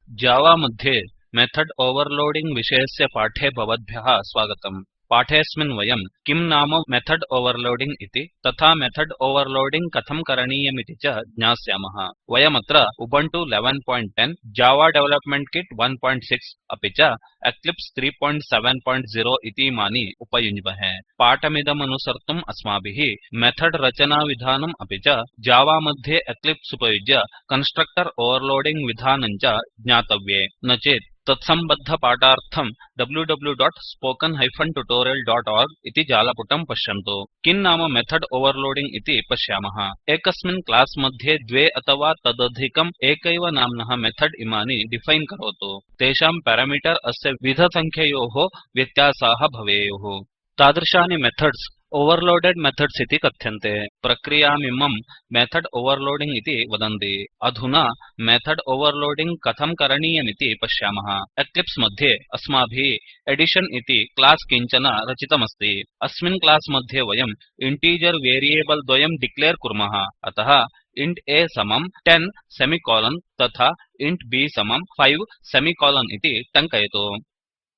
Java मध्ये method overloading विषयस्य पाठे भवद्भ्यः स्वागतम् पाठेऽस्मिन् वयम् किं नाम मेथड ओवरलोडिंग इति तथा मेथड ओवरलोडिंग कथं करणीयमिति च ज्ञास्यामः वयमत्र उबुन्तु 11.10 जावा डेवलपमेंट किट 1.6 अपि च एक्लिप्स 3.7.0 इतीमानि उपयुञ्ज्महे पाठमिदमनुसर्तुम् अस्माभिः मेथड रचनाविधानम् अपि च जावा मध्ये एक्लिप्स उपयुज्य कन्स्ट्रक्टर ओवरलोडिंग विधानं च ज्ञातव्ये न चेत् तत्सम्बद्धपाठार्थं www.spoken-tutorial.org इति जालपुटं पश्यन्तु किं नाम मेथड ओवरलोडिंग इति पश्यामः एकस्मिन् क्लास् मध्ये द्वे अथवा तदधिकम् एकैव नाम्नः मेथड् इमानि डिफैन् करोतु तेषां पैरामीटर अस्य विधसङ्ख्ययोः व्यत्यासाः भवेयुः तादृशानि मेथड्स् ओवरलोडेड मेथड्स् इति कथ्यन्ते प्रक्रियामिमं मेथड ओवरलोडिंग इति वदन्ति अधुना मेथड ओवरलोडिंग कथं करणीयमिति पश्यामः एक्लिप्स मध्ये अस्माभिः एडिशन इति क्लास् किञ्चन रचितमस्ति अस्मिन् क्लास् मध्ये वयम् इंटिजर वेरिएबल द्वयं डिक्लेर् कुर्मः अतः इन्ट् a समं 10 सेमिकोलन् तथा इन्ट् b समं 5 सेमिकोलन् इति टङ्कयतु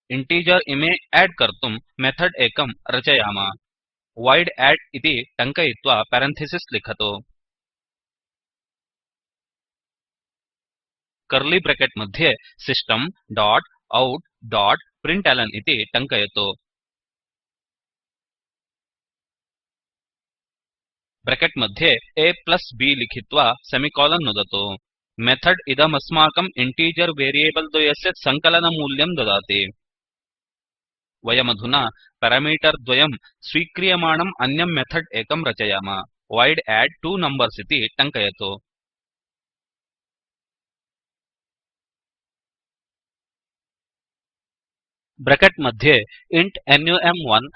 इंटिजर इमे एड् कर्तुं मेथड एकं रचयाम void add इति टङ्कयित्वा पेरन्थिसिस् लिखतु कर्ली ब्रेकेट् मध्ये system dot out dot println इति टङ्कयतु ब्रेकेट् मध्ये a+b लिखित्वा सेमिकोलन् नुदतु मेथड् इदमस्माकम् इंटिजर वेरिएबल द्वयस्य सङ्कलनमूल्यं ददाति वयमधुना पैरामीटर द्वयं स्वीक्रियमाणम् अन्यं मेथड् एकं रचयाम void add2numbers इति टङ्कयतु ब्रेकेट् मध्ये इन्ट् num1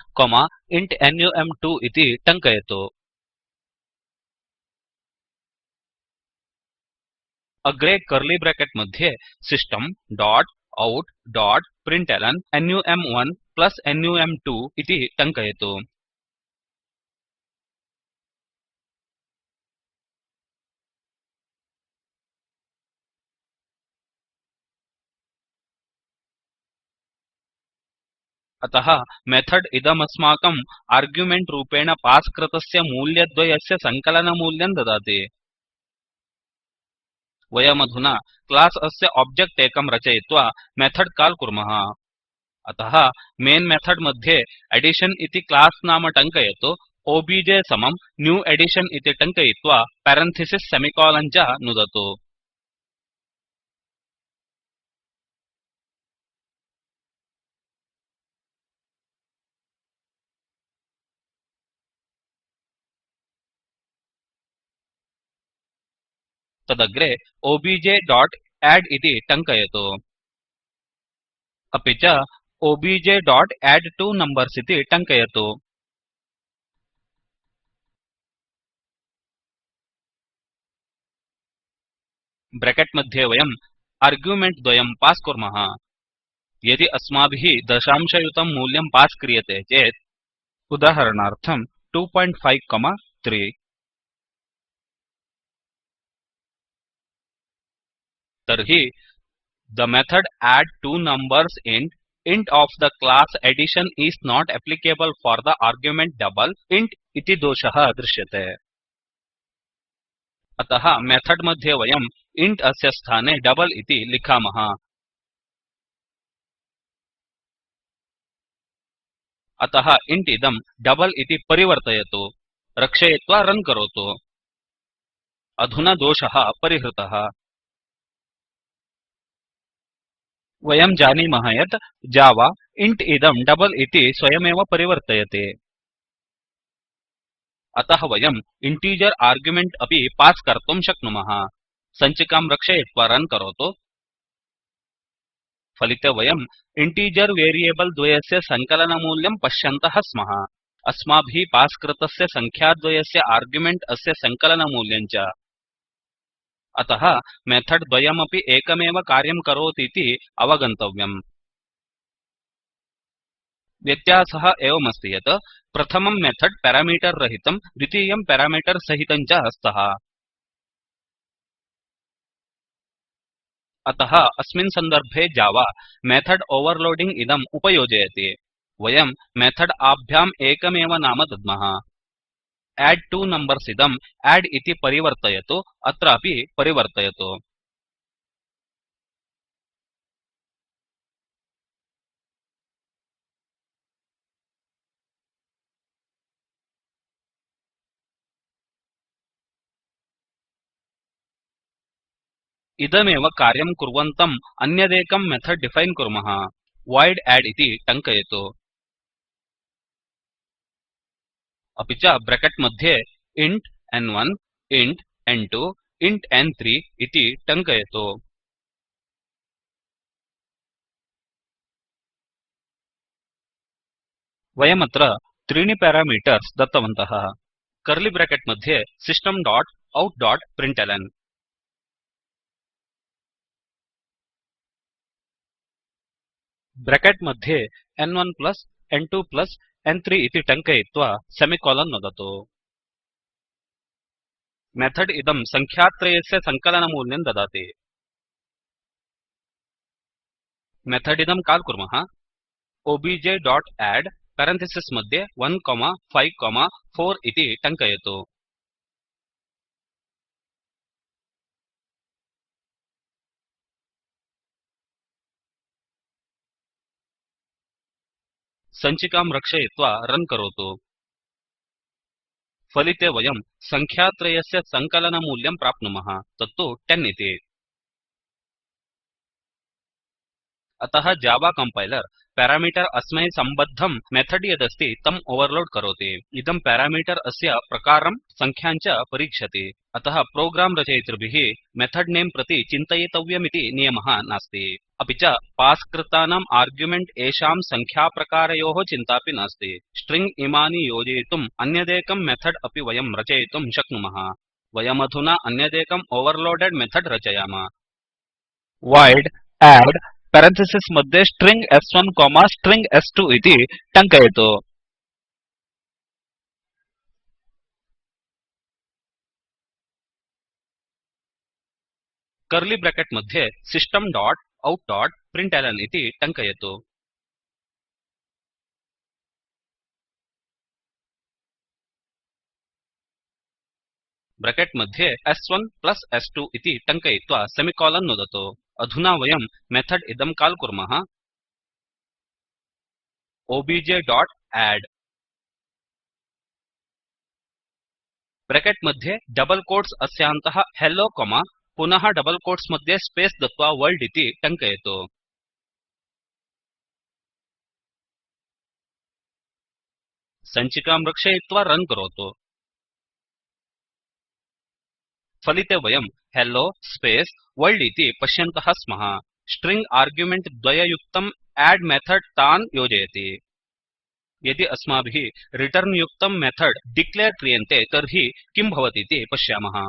इन्ट् num2 इति टङ्कयतु अग्रे कर्ली ब्रेकेट् मध्ये system dot out dot println num1 plus num2 इति टङ्कयतु अतः मेथड् इदमस्माकम् आर्ग्युमेंट् रूपेण पास् कृतस्य मूल्यद्वयस्य सङ्कलनमूल्यं ददाति वयमधुना क्लास् अस्य ऑब्जेक्ट् एकं रचयित्वा मेथड् काल् कुर्मः अतः मेन् मेथड् मध्ये एडिशन इति क्लास् नाम टङ्कयतु obj समं न्यू एडिशन इति टङ्कयित्वा पेरन्थिसिस् सेमिकोलन् च नुदतु तदग्रे obj.add इति टङ्कयतु अपि च obj.add2numbers इति टङ्कयतु ब्रेकेट् मध्ये वयम् आर्ग्युमेंट् द्वयं पास् कुर्मः यदि अस्माभिः दशांशयुतं मूल्यं पास् क्रियते चेत् उदाहरणार्थं 2.5 3 तर्हि the method add2numbers int of the class addition is not applicable for the argument double int इति दोषः दृश्यते अतः मेथड् मध्ये वयम् int अस्य स्थाने डबल इति लिखामः अतः int इदं डबल इति परिवर्तयतु रक्षयित्वा रन् करोतु अधुना दोषः परिहृतः वयं जानीमः यत् जावा int इदं डबल इति स्वयमेव परिवर्तयति अतः वयम् इंटिजर आर्ग्युमेंट् अपि पास् कर्तुं शक्नुमः सञ्चिकां रक्षयित्वा रन् करोतु फलिते वयम् इंटिजर वेरिएबल द्वयस्य सङ्कलनमूल्यं पश्यन्तः स्मः अस्माभिः पास् कृतस्य सङ्ख्याद्वयस्य आर्ग्युमेंट् अस्य सङ्कलनमूल्यं च अतः मेथड् द्वयमपि एकमेव कार्यं करोतीति अवगन्तव्यम् व्यत्यासः एवमस्ति यत् प्रथमं मेथड् पैरामीटर रहितं द्वितीयं पैरामीटर सहितं च स्तः अतः अस्मिन् सन्दर्भे जावा मेथड ओवर्लोडिंग इदम् उपयोजयति वयं मेथड आभ्याम् एकमेव नाम दद्मः एडट्वोनम्बर्स इदम् add इति परिवर्तयतु अत्रापि परिवर्तयतु इदमेव कार्यं कुर्वन्तम् अन्यदेकं मेथड डिफाइन कुर्मः void add इति टङ्कयतु अपि च ब्रेकेट् मध्ये int n1 int n2 int n3 इति टङ्कयतु वयमत्र त्रीणि पेरामीटर्स् दत्तवन्तः कर्लि ब्रेकेट् मध्ये system dot out dot println bracket मध्ये n1 n2 n3 इति टङ्कयित्वा सेमिकोलन् नुदतु मेथड् इदं सङ्ख्यात्रयस्य सङ्कलनमूल्यं ददाति मेथड् इदं काल् कुर्मः obj.add पेरन्थिसिस् मध्ये 1 5 4 इति टङ्कयतु सञ्चिकां रक्षयित्वा रन् करोतु फलिते वयं सङ्ख्यात्रयस्य सङ्कलनमूल्यं प्राप्नुमः तत्तु 10 इति अतः जावा कम्पैलर पैरामीटर अस्मै सम्बद्धं मेथड् यदस्ति तं ओवर्लोड् करोति इदं पैरामीटर अस्य प्रकारं संख्यां च परीक्षति अतः प्रोग्राम रचयितृभिः मेथड् नेम् प्रति चिन्तयितव्यमिति नियमः नास्ति अपि च पास् कृतानाम् आर्ग्युमेण्ट् एषां संख्याप्रकारयोः चिन्तापि नास्ति स्ट्रिंग इमानि योजयितुम् अन्यदेकं मेथड् अपि वयं रचयितुं शक्नुमः वयमधुना अन्यदेकं ओवर्लोडेड मेथड् रचयाम void add पेरन्थिसिस् मध्ये स्ट्रिंग s1 स्ट्रिंग s2 इति टङ्कयतु कर्लि ब्रेकेट् मध्ये system dot out dot println इति टङ्कयतु ब्रेकेट् मध्ये s1 s2 इति टङ्कयित्वा सेमिकोलन् नुदतु अधुना वयं मेथड् इदं काल् कुर्मः obj.add ब्रेकेट् मध्ये डबल कोट्स् अस्यान्तः हेल्लो पुनः डबल कोट्स् मध्ये स्पेस् दत्त्वा वर्ल्ड इति टङ्कयतु सञ्चिकां रक्षयित्वा रन् करोतु फलिते वयं हेल्लो स्पेस् वर्ल्ड इति पश्यन्तः स्मः स्ट्रिंग आर्ग्युमेण्ट् द्वययुक्तं add मेथड् तान् योजयति यदि अस्माभिः रिटर्न् युक्तं मेथड् डिक्लेर् क्रियन्ते तर्हि किं भवतीति पश्यामः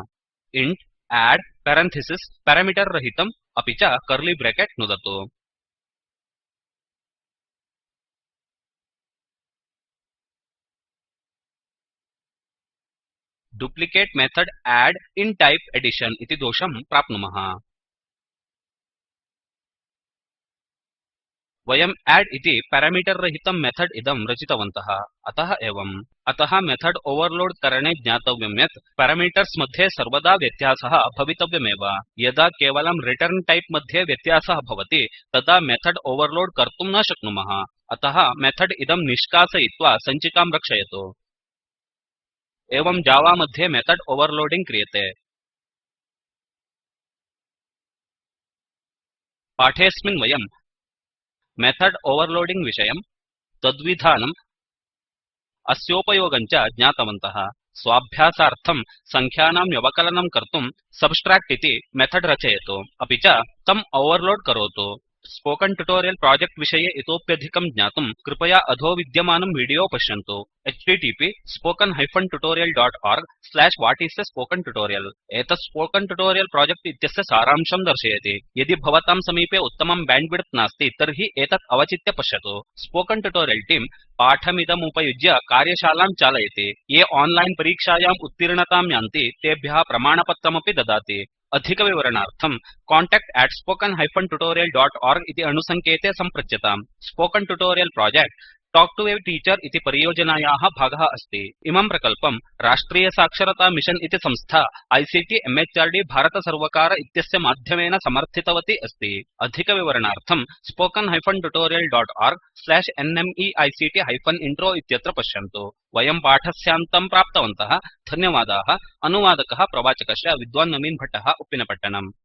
इन्ट् add पेरन्थिसिस् पैरामीटर रहितम् अपि च कर्लि ब्रेकेट् नुदतु duplicate method add in type addition इति दोषं प्राप्नुमः वयं add इति पैरामीटर रहितं मेथड् इदं रचितवन्तः अतः मेथड् ओवर्लोड् करणे ज्ञातव्यं यत् पैरामीटर्स् मध्ये सर्वदा व्यत्यासः भवितव्यमेव यदा केवलं रिटर्न् टाइप मध्ये व्यत्यासः भवति तदा मेथड् ओवर्लोड् कर्तुं न शक्नुमः अतः मेथड् इदं निष्कासयित्वा सञ्चिकां रक्षयतु एवं जावा मध्ये मेथड् ओवर्लोडिंग क्रियते पाठेऽस्मिन् वयं मेथड् ओवर्लोडिंग विषयं तद्विधानम् अस्योपयोगं च ज्ञातवन्तः स्वाभ्यासार्थं सङ्ख्यानां व्यवकलनं कर्तुं subtract इति मेथड् रचयतु अपि च तं ओवर्लोड् करोतु स्पोकन ट्युटोरियल प्रोजेक्ट विषये इतोप्यधिकं ज्ञातुं कृपया अधो विद्यमानं वीडियो पश्यन्तु http://spokentutorial.org/what is a spoken tutorial एतत् स्पोकन ट्युटोरियल प्रोजेक्ट इत्यस्य सारांशं दर्शयति यदि भवतां समीपे उत्तमं बैंडविड्थ नास्ति तर्हि एतत् अवचित्य पश्यतु स्पोकन ट्युटोरियल टीम पाठमिदमुपयुज्य कार्यशालां चालयति ये ऑनलाइन परीक्षायाम् उत्तीर्णतां यान्ति तेभ्यः प्रमाणपत्रमपि ददाति अधिकविवरणार्थं contact@spoken tutorial.org इति अणुसङ्केते सम्पृच्यताम् spoken tutorial project talk to a teacher इति परियोजनायाः भागः अस्ति इमं प्रकल्पं राष्ट्रियसाक्षरता मिशन इति संस्था आईसीटी म्हृद् भारतसर्वकार इत्यस्य माध्यमेन समर्थितवती अस्ति अधिकविवरणार्थं spoken tutorialorg/nmeict इन्त्रो इत्यत्र पश्यन्तु वयं पाठस्यान्तं प्राप्तवन्तः धन्यवादाः अनुवादकः प्रवाचकश्च विद्वान् नवीन् भट्टः उप्पिनपट्टणम्